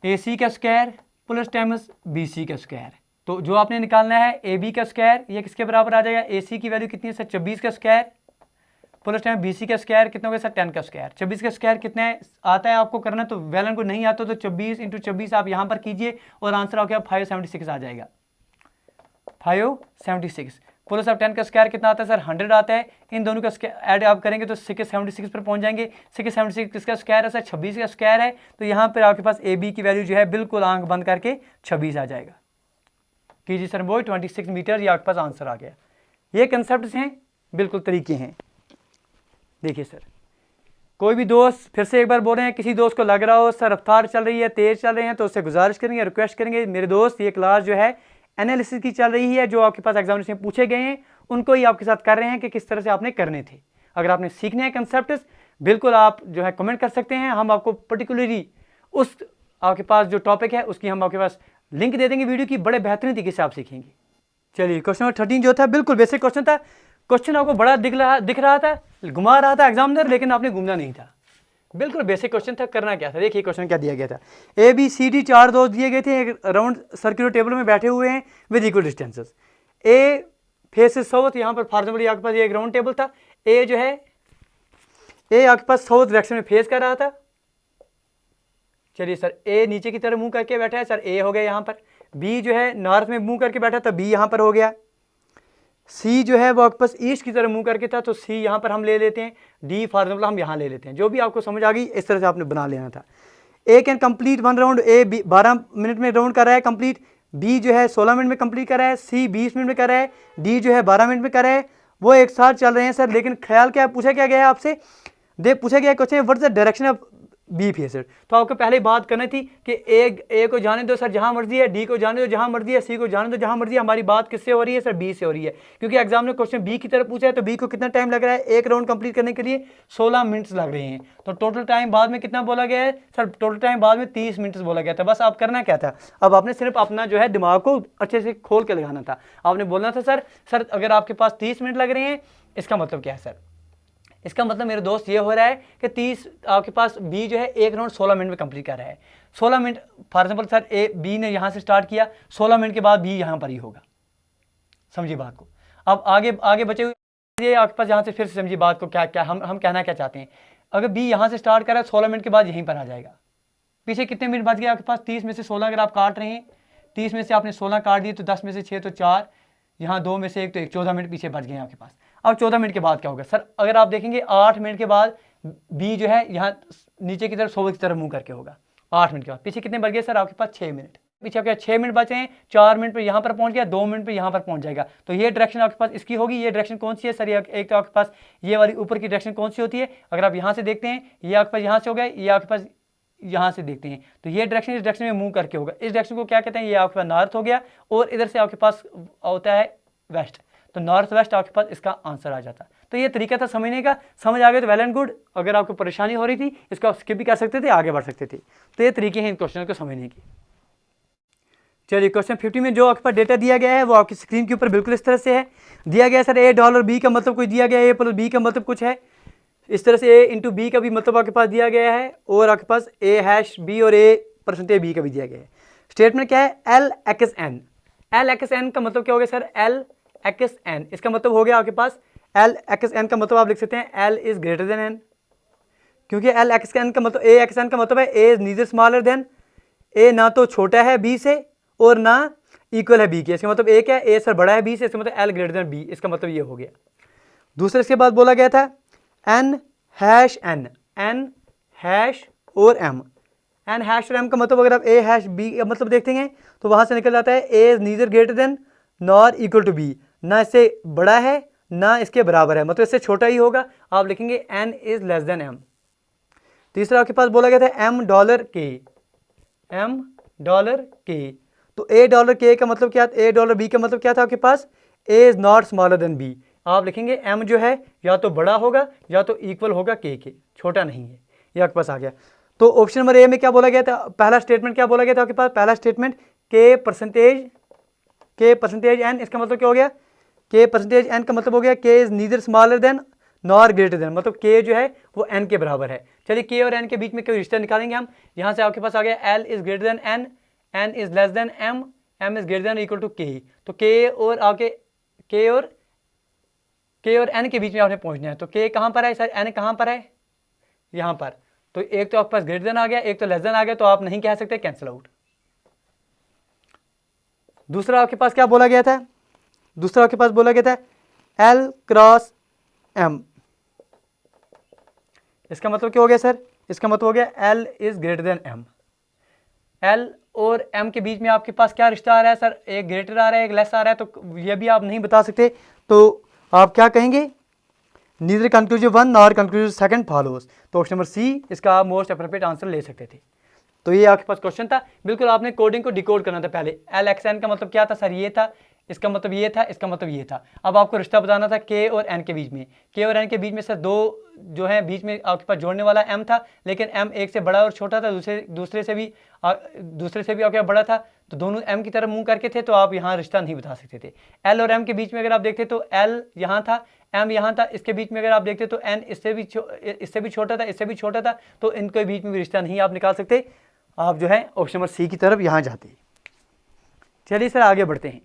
A C का square plus times B C का स्क्वायर। तो जो आपने निकालना है ए बी का स्क्वायर, ये किसके बराबर आ जाएगा, ए सी की वैल्यू कितनी है सर, 24 का square plus time B C का स्क्वायर कितना हो गया सर, 10 का स्क्वायर। 24 का स्क्वायर कितना है आता है आपको करना, तो वेलन को नहीं आता तो 24 इंटू 24 आप यहाँ पर कीजिए और आंसर आ गया 576 आ जाएगा, 576 प्लस अब 10 का स्क्वायर कितना आता है सर, 100 आता है। इन दोनों का ऐड आप करेंगे तो 676 पर पहुंच जाएंगे। 676 किसका स्क्वायर है सर, 26 का स्क्वायर है। तो यहाँ पर आपके पास ए बी की वैल्यू जो है बिल्कुल आंख बंद करके 26 आ जाएगा। कीजिए सर वो 26 मीटर, ये आपके पास आंसर आ गया। ये कंसेप्ट हैं, बिल्कुल तरीके हैं। देखिए सर, कोई भी दोस्त फिर से एक बार बोल रहे हैं, किसी दोस्त को लग रहा हो सर रफ्तार चल रही है, तेज चल रहे हैं, तो उससे गुजारिश करेंगे, रिक्वेस्ट करेंगे, मेरे दोस्त ये क्लास जो है एनालिसिस की चल रही है, जो आपके पास एग्जामिनेशन में पूछे गए हैं उनको ही आपके साथ कर रहे हैं कि किस तरह से आपने करने थे। अगर आपने सीखने हैं कंसेप्ट, बिल्कुल आप जो है कमेंट कर सकते हैं, हम आपको पर्टिकुलरली उस आपके पास जो टॉपिक है उसकी हम आपके पास लिंक दे देंगे वीडियो की, बड़े बेहतरीन तरीके से आप सीखेंगे। चलिए क्वेश्चन नंबर 13 जो था बिल्कुल बेसिक क्वेश्चन था। क्वेश्चन आपको बड़ा दिख रहा था, घुमा रहा था एग्जामिनर, लेकिन आपने घूमना नहीं था। बिल्कुल बेसिक क्वेश्चन था, करना क्या था। देखिए क्वेश्चन क्या दिया गया था, ए बी सी डी 4 दोस्त दिए गए थे, एक राउंड सर्कुलर टेबल में बैठे हुए हैं with equal distances. A faces south, यहाँ पर फॉर एग्जाम्पल आपके पास ये एक राउंड टेबल था, ए जो है ए आपके पास साउथ डायरेक्शन में फेस कर रहा था। चलिए सर, ए नीचे की तरफ मुंह करके बैठा है सर, ए हो गया यहाँ पर। बी जो है नॉर्थ में मुंह करके बैठा था, बी यहाँ पर हो गया। सी जो है वो आपके पास ईस्ट की तरफ मुंह करके था, तो सी यहाँ पर हम ले लेते हैं। डी फॉर एग्जाम्पल हम यहाँ ले लेते हैं। जो भी आपको समझ आ गई इस तरह से आपने बना लेना था। A can complete 1 round, A 12 minute में राउंड कर रहा है कंप्लीट, बी जो है 16 मिनट में कंप्लीट कर रहा है, सी 20 मिनट में कर रहा है, डी जो है 12 मिनट में कर रहा है। वो एक साथ चल रहे हैं सर, लेकिन ख्याल क्या पूछा क्या गया है आपसे, पूछा गया question what is the direction of B faced. तो आपको पहले बात करनी थी कि ए को जाने दो सर जहां मर्जी है, डी को जाने दो जहां मर्जी है, सी को जाने दो जहां मर्जी है। हमारी बात किससे हो रही है सर, बी से हो रही है, क्योंकि एग्जाम ने क्वेश्चन बी की तरफ पूछा है। तो बी को कितना टाइम लग रहा है, एक राउंड कंप्लीट करने के लिए 16 मिनट्स लग रहे हैं। तो टोटल टाइम बाद में कितना बोला गया है सर, टोटल टाइम बाद में 30 मिनट्स बोला गया था। बस आप करना क्या था, अब आपने सिर्फ अपना जो है दिमाग को अच्छे से खोल के लगाना था। आपने बोलना था सर अगर आपके पास 30 मिनट लग रहे हैं, इसका मतलब क्या है सर, इसका मतलब मेरे दोस्त ये हो रहा है कि 30 आपके पास बी जो है एक राउंड 16 मिनट में कंप्लीट कर रहा है। 16 minute for example sir A B ने यहाँ से स्टार्ट किया, 16 मिनट के बाद बी यहाँ पर ही होगा। समझिए बात को। अब आगे बचे हुए आपके पास यहाँ से फिर से समझिए बात को, क्या हम कहना क्या चाहते हैं। अगर बी यहाँ से स्टार्ट कर रहा है 16 मिनट के बाद यहीं पर आ जाएगा। पीछे कितने मिनट बच गए आपके पास, 30 में से 16 अगर आप काट रहे हैं, 30 में से आपने 16 काट दिए तो 10 में से 6 तो 4, यहाँ 2 में से 1 तो 1, 14 मिनट पीछे बच गए आपके पास। अब 14 मिनट के बाद क्या होगा सर? अगर आप देखेंगे 8 मिनट के बाद बी जो है यहाँ नीचे की तरफ सोवर की तरफ मुंह करके होगा। 8 मिनट के बाद पीछे कितने बच गए सर? आपके पास 6 मिनट। पीछे आपके 6 मिनट बचे हैं, 4 मिनट पर यहाँ पर पहुँच गया, 2 मिनट पर यहाँ पर पहुँच जाएगा। तो ये डायरेक्शन आपके पास इसकी होगी। ये डायरेक्शन कौन सी है सर? एक तो आपके पास ये वाली ऊपर की डायरेक्शन कौन सी होती है? अगर आप यहाँ से देखते हैं, ये आपके पास यहाँ से हो गया, ये आपके पास यहाँ से देखते हैं, तो ये डायरेक्शन इस डायरेक्शन में मूव करके होगा। इस डायरेक्शन को क्या कहते हैं? ये आपके पास नॉर्थ हो गया, और इधर से आपके पास होता है वेस्ट, तो नॉर्थ वेस्ट आपके पास इसका आंसर आ जाता। तो ये तरीका था समझने का। समझ आ गया तो वेल एंड गुड। अगर आपको परेशानी हो रही थी, इसको आप स्किप भी कर सकते थे, आगे बढ़ सकते थे। तो ये तरीके हैं इन क्वेश्चन को समझने के। चलिए क्वेश्चन 50 में जो आपके पास डेटा दिया गया है वो आपकी स्क्रीन के ऊपर बिल्कुल इस तरह से है। दिया गया सर $a बी का मतलब कुछ दिया गया है, A + B का मतलब कुछ है इस तरह से। A × B का भी मतलब आपके पास दिया गया है, और आपके पास A#B और A%B का भी दिया गया है। स्टेटमेंट क्या है? LXN। LXN का मतलब क्या हो गया सर? LXN इसका मतलब हो गया आपके पास, LXN का मतलब आप लिख सकते हैं L is greater than N, क्योंकि LXN का मतलब AXN का मतलब है A is neither smaller than, A ना तो छोटा है B से और ना इक्वल है B के। इसका मतलब A क्या है? A सर बड़ा है B से, इसका मतलब L ग्रेटर देन B, इसका मतलब ये हो गया। दूसरे इसके बाद बोला गया था N#N और M। N# और M का मतलब अगर आप A#B का मतलब देखते हैं तो वहाँ से निकल जाता है A is neither greater than nor equal to B, ना इससे बड़ा है ना इसके बराबर है, मतलब इससे छोटा ही होगा। आप लिखेंगे N is less than M। तीसरा आपके पास बोला गया था $M $K। तो $A का मतलब क्या? $A का मतलब क्या था आपके पास? A is not smaller than B। आप लिखेंगे M जो है या तो बड़ा होगा या तो इक्वल होगा K के, छोटा नहीं है। ये आपके पास आ गया। तो ऑप्शन नंबर ए में क्या बोला गया था? पहला स्टेटमेंट क्या बोला गया था आपके पास? पहला स्टेटमेंट K%N, इसका मतलब क्या हो गया? K%N का मतलब हो गया K is neither smaller than nor greater than, मतलब K जो है वो N के बराबर है। चलिए K और N के बीच में कोई रिश्ता निकालेंगे हम। यहाँ से आपके पास आ गया L is greater than N, N is less than M, M is greater than equal to K। तो K और N के बीच में आपने पहुँचना है। तो K कहाँ पर है सर? N कहाँ पर है? यहाँ पर। तो एक तो आपके पास ग्रेटर देन आ गया, एक तो लेस देन आ गया, तो आप नहीं कह सकते, कैंसिल आउट। दूसरा आपके पास क्या बोला गया था? दूसरा आपके पास बोला गया था L×M। इसका मतलब क्या हो गया सर? इसका मतलब हो गया L is greater then M। L और M के बीच में आपके पास क्या रिश्ता आ रहा है सर? एक ग्रेटर आ रहा है, एक लेस आ रहा है, तो ये भी आप नहीं बता सकते। तो आप क्या कहेंगे? Neither conclusion 1 nor conclusion 2 follows. तो ऑप्शन नंबर सी इसका आप मोस्ट अप्रोप्रिएट आंसर ले सकते थे। तो ये आपके पास क्वेश्चन था। बिल्कुल आपने कोडिंग को डिकोड करना था पहले। LXN का मतलब क्या था सर? ये था, इसका मतलब ये था, इसका मतलब ये था। अब आपको रिश्ता बताना था K और N के बीच में। K और N के बीच में सर दो जो है बीच में आपके पास जोड़ने वाला M था, लेकिन M एक से बड़ा और छोटा था, दूसरे से भी आपके बड़ा था, तो दोनों M की तरफ मुंह करके थे, तो आप यहाँ रिश्ता नहीं बता सकते थे। L और M के बीच में अगर आप देखते तो L यहाँ था, M यहाँ था, इसके बीच में अगर आप देखते तो N इससे भी छोटा था, इससे भी छोटा था, तो इनके बीच में भी रिश्ता नहीं आप निकाल सकते। आप जो है ऑप्शन नंबर सी की तरफ यहाँ जाते। चलिए सर आगे बढ़ते हैं।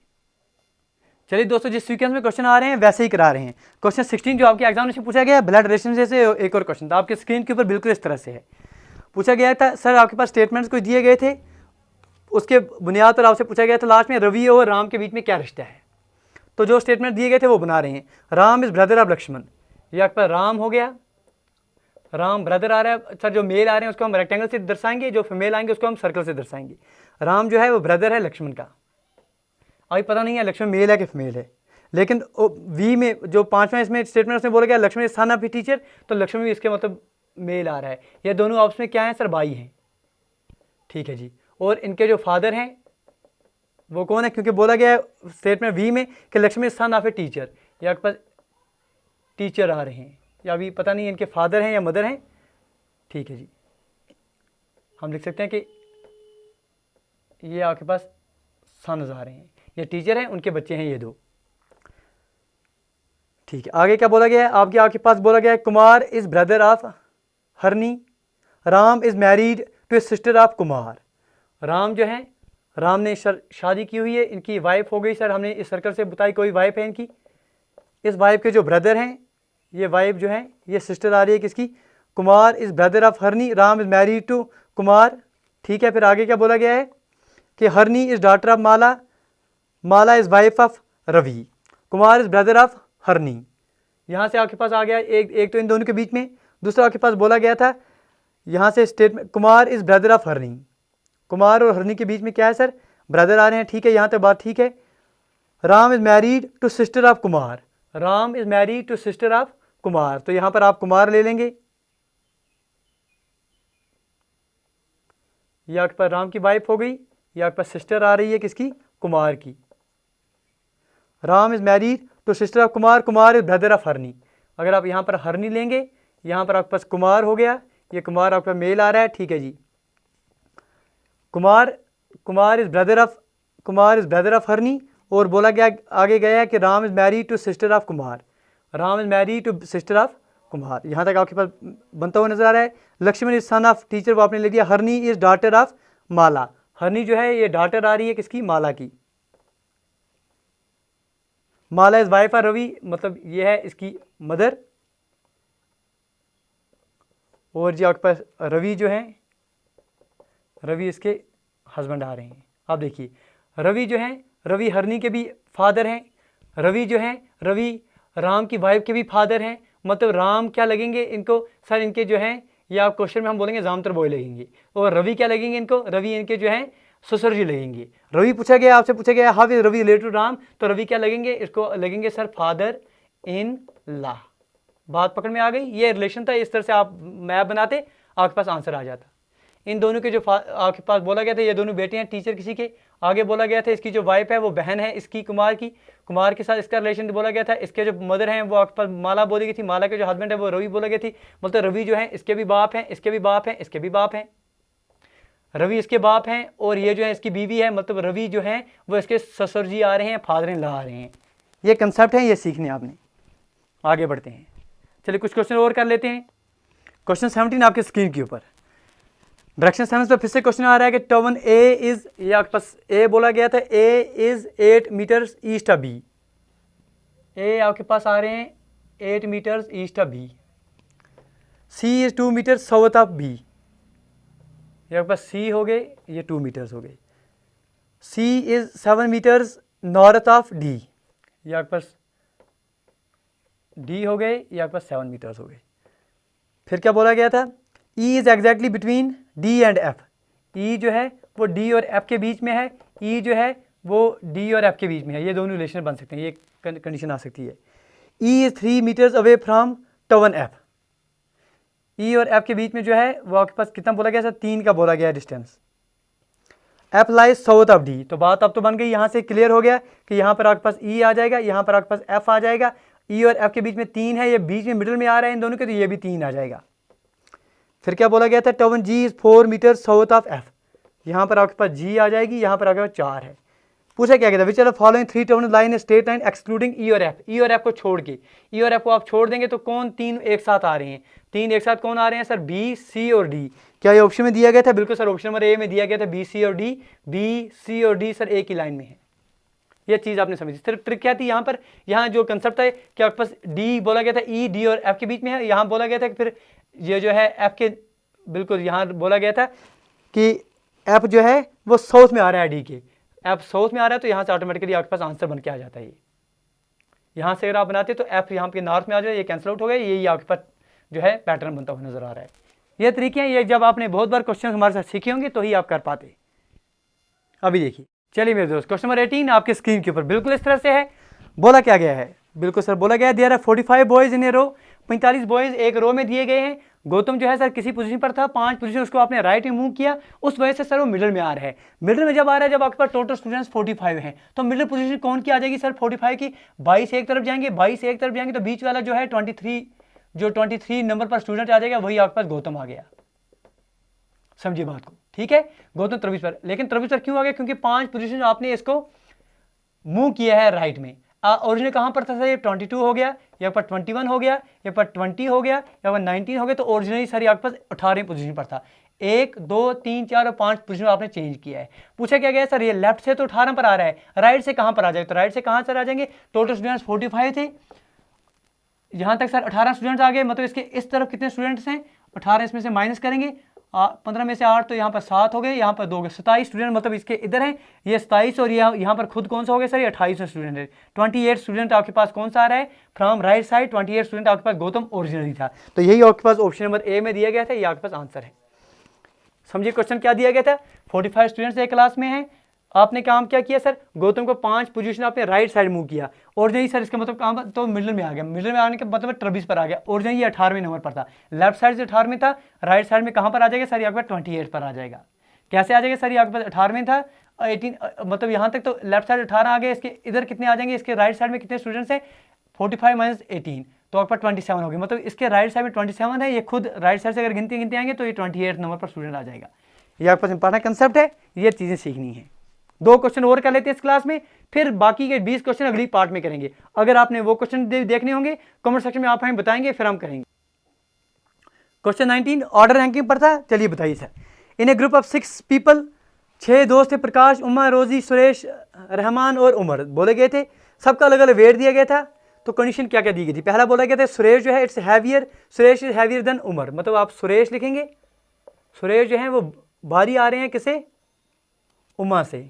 चलिए दोस्तों, जिस सीक्वेंस में क्वेश्चन आ रहे हैं वैसे ही करा रहे हैं। क्वेश्चन 16 जो आपके एग्जाम में पूछा गया ब्लड रिलेशन से एक और क्वेश्चन था, आपके स्क्रीन के ऊपर बिल्कुल इस तरह से है। पूछा गया था सर आपके पास स्टेटमेंट्स कोई दिए गए थे, उसके बुनियाद पर आपसे पूछा गया था लास्ट में रवि और राम के बीच में क्या रिश्ता है। तो जो स्टेटमेंट दिए गए थे वो बना रहे हैं। Ram is brother of Lakshman, ये आपके पास राम हो गया, राम ब्रदर आ रहा है सर। जो मेल आ रहे हैं उसको हम रेक्टेंगल से दर्शाएंगे, जो फीमेल आएंगे उसको हम सर्कल से दर्शाएंगे। राम जो है वो ब्रदर है लक्ष्मण का। अभी पता नहीं है लक्ष्मण मेल है कि फीमेल है, लेकिन वी में जो 5वां इसमें स्टेटमेंट उसमें बोला गया Lakshman is son of a teacher, तो लक्ष्मण भी इसके मतलब मेल आ रहा है। ये दोनों आपस में क्या है सर? भाई हैं, ठीक है जी। और इनके जो फादर हैं वो कौन है? क्योंकि बोला गया है स्टेटमेंट वी में कि Lakshman is son of a teacher, या आपके पास टीचर आ रहे हैं, या अभी पता नहीं इनके फादर हैं या मदर हैं, ठीक है जी। हम लिख सकते हैं कि ये आपके पास सन्स आ रहे हैं, ये टीचर हैं, उनके बच्चे हैं ये दो, ठीक है। आगे क्या बोला गया है? आपके पास बोला गया है Kumar is brother of Harni, Ram is married to a sister of Kumar. Ram जो है, राम ने शादी की हुई है, इनकी वाइफ हो गई सर, हमने इस सर्कल से बताई कोई वाइफ है इनकी। इस वाइफ के जो ब्रदर हैं, ये वाइफ जो है ये सिस्टर आ रही है किसकी? Kumar is brother of Harni, Ram is married to Kumar, ठीक है। फिर आगे क्या बोला गया है कि Harni is daughter of Mala, Mala is wife of Ravi, Kumar is brother of Harni, यहाँ से आपके पास आ गया एक तो इन दोनों के बीच में, दूसरा आपके पास बोला गया था यहाँ से statement Kumar is brother of हरनी, कुमार और हरनी के बीच में क्या है सर, ब्रदर आ रहे हैं, ठीक है, यहाँ तक बात ठीक है। Ram is married to sister of Kumar, Ram is married to sister of Kumar, तो यहाँ पर आप कुमार ले लेंगे, ये आपके पास राम की वाइफ हो गई, ये आपके पास सिस्टर आ रही है किसकी, कुमार की। Ram is married to sister of Kumar, Kumar is brother of Harni, अगर आप यहाँ पर हरनी लेंगे, यहाँ पर आपके पास कुमार हो गया, ये कुमार आपका मेल आ रहा है, ठीक है जी। Kumar is brother of Harni, और बोला गया आगे गया है कि Ram is married to sister of Kumar, Ram is married to sister of Kumar, यहाँ तक आपके पास बनता हुआ नजर आ रहा है। Lakshman is son of teacher, वो आपने ले लिया। हरनी इज डॉटर ऑफ माला, हरनी जो है ये डॉटर आ रही है किसकी, माला की। माला इज वाइफ ऑफ रवि, मतलब ये है इसकी मदर, और जो आपके पास रवि जो है, रवि इसके हस्बैंड आ रहे हैं। आप देखिए रवि जो है, रवि हरनी के भी फादर हैं, रवि जो है, रवि राम की वाइफ के भी फादर हैं, मतलब राम क्या लगेंगे इनको सर, इनके जो हैं, या आप क्वेश्चन में हम बोलेंगे जामतर बॉय लगेंगे, और रवि क्या लगेंगे इनको, रवि इनके जो हैं ससुर जी लगेंगे। रवि पूछा गया, आपसे पूछा गया how is Ravi related to Ram, तो रवि क्या लगेंगे, इसको लगेंगे सर फादर इन लॉ। बात पकड़ में आ गई, ये रिलेशन था, इस तरह से आप मैप बनाते आपके पास आंसर आ जाता। इन दोनों के जो आपके पास बोला गया था, ये दोनों बेटे हैं टीचर किसी के, आगे बोला गया था इसकी जो वाइफ है वो बहन है इसकी कुमार की, कुमार के साथ इसका रिलेशन बोला गया था। इसके जो मदर हैं वो आपके पास माला बोली गई थी, माला के जो हस्बैंड है वो रवि बोला गई थी, मतलब रवि जो है इसके भी बाप हैं, इसके भी बाप हैं, इसके भी बाप हैं, रवि इसके बाप हैं, और ये जो है इसकी बीवी है, मतलब रवि जो है वो इसके ससुर जी आ रहे हैं, फादर इन लॉ आ रहे हैं। ये कंसेप्ट है, ये सीखने आपने। आगे बढ़ते हैं, चलिए कुछ क्वेश्चन और कर लेते हैं। क्वेश्चन 17 आपके स्क्रीन के ऊपर, डायरेक्शन 7 पर फिर से क्वेश्चन आ रहा है कि टर्न ए इज, ये आपके पास ए बोला गया था, A is 8 metres east of B, A आपके पास आ रहे हैं 8 metres east of B. C is 2 metres south of B, ये आपके पास सी हो गए, ये 2 मीटर्स हो गए। C is 7 metres north of D, ये आपके पास डी हो गए, ये आपके पास 7 मीटर्स हो गए। फिर क्या बोला गया था, E is exactly between D and F, E जो है वो डी और एफ के बीच में है, ई जो है वो डी और एफ के बीच में है, ये दोनों रिलेशन बन सकते हैं, ये कंडीशन आ सकती है। E is 3 metres away from turn F, E और एफ के बीच में जो है वो आपके पास कितना बोला गया सर, 3 का बोला गया distance. F lies south of D, तो बात अब तो बन गई, यहाँ से क्लियर हो गया कि यहाँ पर आपके पास ई आ जाएगा, यहाँ पर आपके पास एफ आ जाएगा, ई और एफ के बीच में 3 है, ये बीच में मिडिल में आ रहा है इन दोनों के, तो ये भी 3 आ जाएगा। फिर क्या बोला गया था, turn G is 4 metre south of F, यहाँ पर आपके पास जी आ जाएगी, यहाँ पर आपके पास 4 है। पूछा क्या कहता है, which are the following 3 terminal line है स्ट्रेट लाइन एक्सक्लूडिंग ई और एफ, ई और एफ को छोड़ के, ई और एफ को आप छोड़ देंगे तो कौन 3 एक साथ आ रहे हैं, 3 एक साथ कौन आ रहे हैं सर, बी सी और डी। क्या ये ऑप्शन में दिया गया था, बिल्कुल सर ऑप्शन नंबर ए में दिया गया था, बी सी और डी, बी सी और डी सर एक ही लाइन में है। ये चीज़ आपने समझी। सिर्फ ट्रिक क्या थी यहाँ पर, यहाँ जो कंसेप्ट है कि आपके पास डी बोला गया था, ई डी और एफ के बीच में है, यहाँ बोला गया था कि फिर ये जो है एफ के बिल्कुल यहाँ बोला गया था कि एफ जो है वो साउथ में आ रहा है, डी के एफ साउथ में आ रहा है, तो यहाँ से ऑटोमेटिकली आपके पास आंसर बन के आ जाता है। ये यहाँ से अगर आप बनाते तो एफ यहाँ पे नॉर्थ में आ जाए, ये कैंसिल आउट हो गया, यही आपके पास जो है पैटर्न बनता हुआ नजर आ रहा है। ये तरीके हैं, ये जब आपने बहुत बार क्वेश्चन हमारे साथ सीखे होंगे तो ही आप कर पाते। अभी देखिए, चलिए मेरे दोस्त, क्वेश्चन नंबर 18 आपके स्क्रीन के ऊपर बिल्कुल इस तरह से है। बोला क्या गया है, बिल्कुल सर बोला गया है, there are 45 boys in a row, 45 boys एक रो में दिए गए हैं। गौतम जो है सर किसी पोजीशन पर था, 5 पोजीशन उसको आपने राइट में मूव किया, उस वजह से सर वो मिडिल में आ रहा है। मिडिल में जब आ रहा है, जब आपके पास टोटल स्टूडेंट्स 45 हैं, तो मिडिल पोजीशन कौन की आ जाएगी सर, 45 की। 22 एक तरफ जाएंगे, 22 एक तरफ जाएंगे, तो बीच वाला जो है 23 नंबर पर स्टूडेंट आ जाएगा, वही आपके पास गौतम आ गया। समझिए बात को, ठीक है। गौतम 23 पर, लेकिन 23 पर क्यों आ गया, क्योंकि 5 पोजीशन आपने इसको मूव किया है राइट में। ओरिजिनल कहाँ पर था सर, ये 22 हो गया, यहाँ पर 21 हो गया, यहाँ पर 20 हो गया, यहाँ पर 19 हो गया, तो ओरिजिनली सर आपके पास 18 पोजीशन पर था। 1 2 3 4 और 5 पोजीशन आपने चेंज किया है। पूछा क्या गया सर, ये लेफ्ट से तो 18 पर आ रहा है, राइट से कहाँ पर आ जाएगा, तो राइट से कहाँ सर आ जाएंगे, टोटल स्टूडेंट्स 45 थे, यहाँ तक सर 18 स्टूडेंट्स आ गए, मतलब इसके इस तरफ कितने स्टूडेंट्स हैं, 18 इसमें से माइनस करेंगे, 15 में से 8 तो यहाँ पर 7 हो गए, यहाँ पर 2 हो गए, 27 स्टूडेंट मतलब इसके इधर हैं ये 27 और यहाँ पर खुद कौन सा हो गया सर, ये 28 स्टूडेंट है। 28 स्टूडेंट आपके पास कौन सा आ रहा है फ्रॉम राइट साइड, 28 स्टूडेंट आपके पास गौतम ओरिजिनली था। तो यही आपके पास ऑप्शन नंबर ए में दिया गया था, ये आपके पास आंसर है। समझिए क्वेश्चन क्या दिया गया था, 45 स्टूडेंट्स एक क्लास में हैं, आपने काम क्या किया सर, गौतम को 5 पोजीशन आपने राइट साइड मूव किया। ओरिजिनली सर इसका मतलब काम तो मिडिल में आ गया, मिडिल में आने के मतलब 23 पर आ गया। ओरिजिनली 18वें नंबर पर था, लेफ्ट साइड से 18वें था, राइट साइड में कहाँ पर आ जाएगा सर, आपके पास 28 पर आ जाएगा। कैसे आ जाएगा सर, आपके पास 18वें था 18 मतलब यहाँ तक तो लेफ्ट साइड 18 आ गए, इसके इधर कितने आ जाएंगे, इसके राइट साइड में कितने स्टूडेंट्स हैं 45 माइनस 18 तो आपके पास 27 हो गए। मतलब इसके राइट साइड में 27 है, ये खुद राइट साइड से अगर गिनते आएंगे तो ये 28 नंबर पर स्टूडेंट आ जाएगा। ये आपके पास इंपॉर्टेंट कंसेप्ट है, ये चीज़ें सीखनी है। 2 क्वेश्चन और कर लेते हैं इस क्लास में, फिर बाकी के 20 क्वेश्चन अगली पार्ट में करेंगे। अगर आपने वो क्वेश्चन देखने होंगे कमेंट सेक्शन में आप हमें बताएंगे, फिर हम करेंगे। क्वेश्चन 19 ऑर्डर रैंकिंग पर था, चलिए बताइए sir. In A group of 6 people, 6 दोस्त थे, प्रकाश, उमा, रोजी, सुरेश, रहमान और उमर बोले गए थे। सबका अलग अलग वेट दिया गया था। तो कंडीशन क्या क्या दी गई थी, पहला बोला गया था सुरेश जो है it's heavier, Suresh is heavier than Umar, मतलब आप सुरेश लिखेंगे, सुरेश जो है वो भारी आ रहे हैं किसे, उमा से।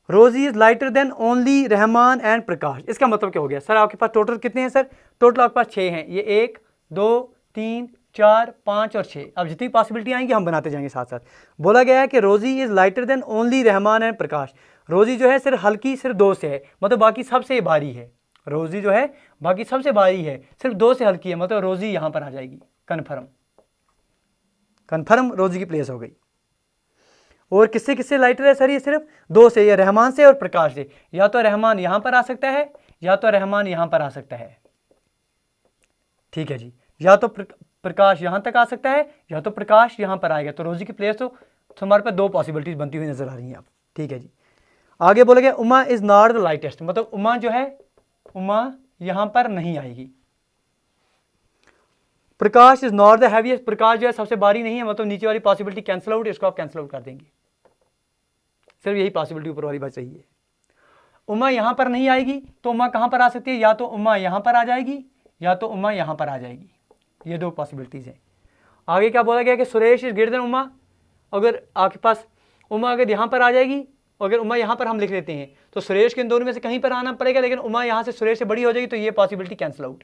Rosie is lighter than only Rahman and Prakash, इसका मतलब क्या हो गया सर, आपके पास टोटल कितने हैं सर, टोटल आपके पास 6 हैं, ये 1 2 3 4 5 और 6। अब जितनी पॉसिबिलिटी आएंगी हम बनाते जाएंगे साथ साथ। बोला गया है कि Rosie is lighter than only Rahman and Prakash, Rosie जो है सिर्फ हल्की सिर्फ 2 से है, मतलब बाकी सबसे भारी है। रोजी जो है बाकी सबसे भारी है, सिर्फ 2 से हल्की है, मतलब रोजी यहाँ पर आ जाएगी, कन्फर्म कन्फर्म रोजी की प्लेस हो गई। और किससे किससे लाइटर है सर, ये सिर्फ 2 से, ये रहमान से और प्रकाश से। या तो रहमान यहाँ पर आ सकता है या तो रहमान यहाँ पर आ सकता है, ठीक है जी, या तो प्रकाश यहाँ तक आ सकता है या तो प्रकाश यहाँ पर आएगा। तो रोजी की प्लेस तो हमारे पास 2 पॉसिबिलिटीज बनती हुई नजर आ रही हैं आप, ठीक है जी। आगे बोला गया Uma is not the lightest, मतलब उमा जो है उमा यहाँ पर नहीं आएगी। प्रकाश इज नॉट द हैवीएस्ट, प्रकाश जो है सबसे भारी नहीं है, मतलब नीचे वाली पॉसिबिलिटी कैंसिल आउट, इसको आप कैंसिल आउट कर देंगे, सिर्फ यही पॉसिबिलिटी ऊपर वाली बात चाहिए। उमा यहाँ पर नहीं आएगी तो उमा कहाँ पर आ सकती है, या तो उमा यहाँ पर आ जाएगी या तो उमा यहाँ पर आ जाएगी, ये 2 पॉसिबिलिटीज हैं। आगे क्या बोला गया कि Suresh is greater than Uma, अगर आपके पास उमा अगर यहाँ पर आ जाएगी, अगर उमा यहाँ पर हम लिख लेते हैं तो सुरेश के इन दोनों में से कहीं पर आना पड़ेगा, लेकिन उमा यहाँ से सुरेश से बड़ी हो जाएगी, तो ये पॉसिबिलिटी कैंसिल आउट।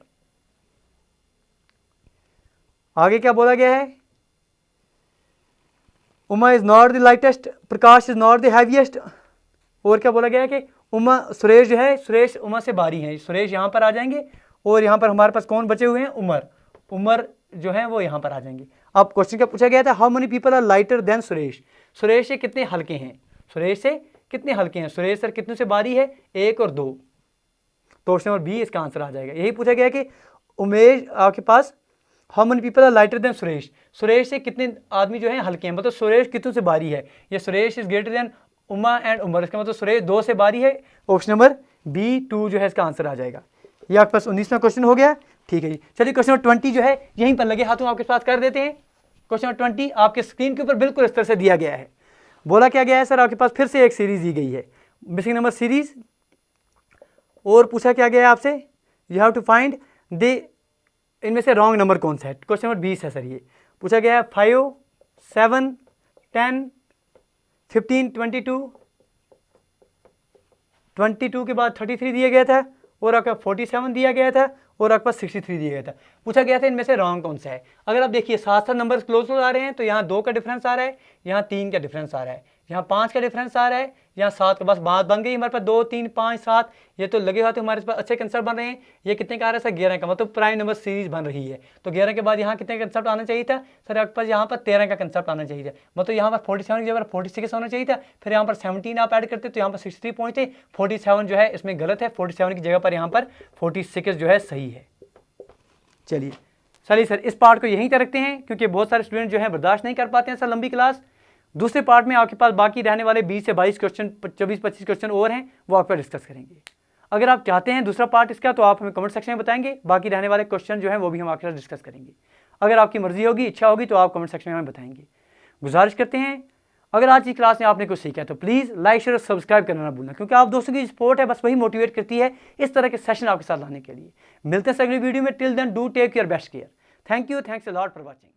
आगे क्या बोला गया है, Uma is not the lightest, Prakash is not the heaviest, और क्या बोला गया है कि उमा सुरेश जो है सुरेश उमा से भारी है, सुरेश यहाँ पर आ जाएंगे और यहाँ पर हमारे पास कौन बचे हुए हैं, उमर, उमर जो है वो यहाँ पर आ जाएंगे। अब क्वेश्चन क्या पूछा गया था, how many people are lighter than Suresh, Suresh से कितने हल्के हैं, सुरेश से कितने हल्के हैं, सुरेश सर कितने से भारी है, 1 और 2, तो ऑप्शन नंबर बी इसका आंसर आ जाएगा। यही पूछा गया कि उमेश आपके पास how many people are lighter than Suresh, Suresh से कितने आदमी जो है हल्के हैं, मतलब सुरेश कितने से भारी है, ये Suresh is greater than Uma and Umar, इसका मतलब सुरेश 2 से भारी है, ऑप्शन नंबर बी 2 जो है इसका आंसर आ जाएगा। ये आपके पास 19वां क्वेश्चन हो गया, ठीक है जी। चलिए क्वेश्चन नंबर 20 जो है यहीं पर लगे हाथों आपके पास कर देते हैं। क्वेश्चन नंबर 20 आपके स्क्रीन के ऊपर बिल्कुल इस तरह से दिया गया है। बोला क्या गया है सर, आपके पास फिर से एक सीरीज दी गई है, मिसिंग नंबर सीरीज, और पूछा क्या गया है आपसे, you have to find the इनमें से रॉन्ग नंबर कौन सा है। क्वेश्चन नंबर 20 है सर, ये पूछा गया है 5 7 10 15 22 के बाद 33 दिया गया था और आपका 47 दिया गया था और आपके पास 63 दिया गया था। पूछा गया था इनमें से रॉन्ग कौन सा है। अगर आप देखिए 7 नंबर क्लोज आ रहे हैं तो यहाँ 2 का डिफरेंस आ रहा है, यहाँ 3 का डिफरेंस आ रहा है, यहाँ 5 का डिफरेंस आ रहा है, यहाँ 7 का, बस बात बन गई हमारे पास 2 3 5 7, ये तो लगे हुए थे हमारे पास अच्छे कंसेप्ट बन रहे हैं। ये कितने का आ रहा है सर, 11 का, मतलब प्राइम नंबर सीरीज बन रही है। तो 11 के बाद यहाँ कितने का कंसेप्ट आना चाहिए था सर, आपके पास यहाँ पर 13 का कंसेप्ट आना चाहिए था, मतलब यहाँ पर 47 की जगह 46 होना चाहिए था, फिर यहाँ पर 17 आप ऐड करते तो यहाँ पर 63 पहुँचते। 47 जो है इसमें गलत है, 47 की जगह पर यहाँ पर 46 जो है सही है। चलिए सर इस पार्ट को यहीं तक रखते हैं, क्योंकि बहुत सारे स्टूडेंट जो है बर्दाश्त नहीं कर पाते हैं सर लंबी क्लास। दूसरे पार्ट में आपके पास बाकी रहने वाले 20 से 22 क्वेश्चन 24-25 क्वेश्चन और हैं, वो आप पर डिस्कस करेंगे। अगर आप चाहते हैं दूसरा पार्ट इसका तो आप हमें कमेंट सेक्शन में बताएंगे, बाकी रहने वाले क्वेश्चन जो हैं वो भी हम आपके साथ डिस्कस करेंगे। अगर आपकी मर्जी होगी, इच्छा होगी तो आप कमेंट सेक्शन में हमें बताएंगे। गुजारिश करते हैं अगर आज की क्लास में आपने कुछ सीखा है तो प्लीज़ लाइक शेयर और सब्सक्राइब करना ना भूलना, क्योंकि आप दोस्तों की सपोर्ट है बस वही मोटिवेट करती है इस तरह के सेशन आपके साथ लाने के लिए। मिलते हैं अगली वीडियो में, till then do take your best care. Thank you, thanks a lot for watching.